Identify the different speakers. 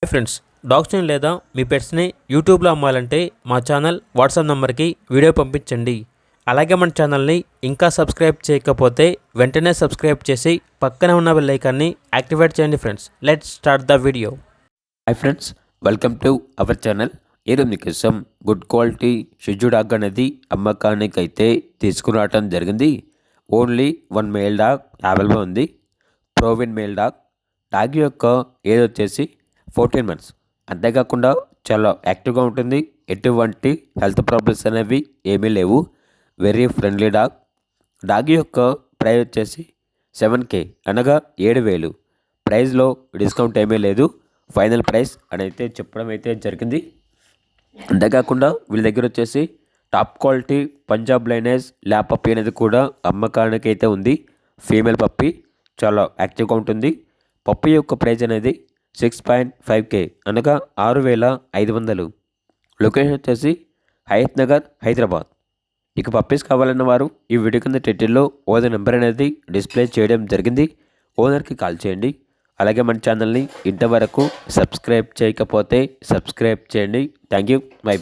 Speaker 1: Hi friends, డాగ్స్ని లేదా మీ పెట్స్ని యూట్యూబ్లో అమ్మాలంటే మా ఛానల్ వాట్సాప్ నెంబర్కి వీడియో పంపించండి. అలాగే మన ఛానల్ని ఇంకా సబ్స్క్రైబ్ చేయకపోతే వెంటనే సబ్స్క్రైబ్ చేసి పక్కనే ఉన్న బెల్ ఐకాన్ని యాక్టివేట్ చేయండి. Friends, let's start the video.
Speaker 2: Hi friends, welcome to our channel. ఈరోజు మీకోసం గుడ్ క్వాలిటీ షిజు డాగ్ అనేది అమ్మకానికి అయితే తీసుకురావటం జరిగింది. ఓన్లీ 1 మేల్ డాగ్ అవైలబుల్ ఉంది. ప్రోవిన్ మేల్ డాగ్. డాగ్ యొక్క ఏజ్ వచ్చేసి 14 మంత్స్. అంతేకాకుండా చాలా యాక్టివ్గా ఉంటుంది. ఎటువంటి హెల్త్ ప్రాబ్లమ్స్ అనేవి ఏమీ లేవు. Very friendly dog. డాగ్ యొక్క ప్రైస్ వచ్చేసి 7K అనగా 7,000. ప్రైస్లో డిస్కౌంట్ ఏమీ లేదు. ఫైనల్ ప్రైస్ అని అయితే చెప్పడం అయితే జరిగింది. అంతేకాకుండా వీళ్ళ దగ్గర వచ్చేసి top quality Punjab lineage lab puppy అనేది కూడా అమ్మకానికి అయితే ఉంది. ఫీమేల్ పప్పీ చాలా యాక్టివ్గా ఉంటుంది. పప్పీ యొక్క ప్రైస్ అనేది 6.5K అనగా 6,500. లొకేషన్ వచ్చేసి హయత్ నగర్, హైదరాబాద్. ఇక పప్పీస్ కావాలన్న వారు ఈ వీడియో కింద టైటిల్లో ఓనర్ నెంబర్ అనేది డిస్ప్లే చేయడం జరిగింది. ఓనర్కి కాల్ చేయండి. అలాగే మన ఛానల్ని ఇంతవరకు సబ్స్క్రైబ్ చేయకపోతే సబ్స్క్రైబ్ చేయండి. Thank you. బై.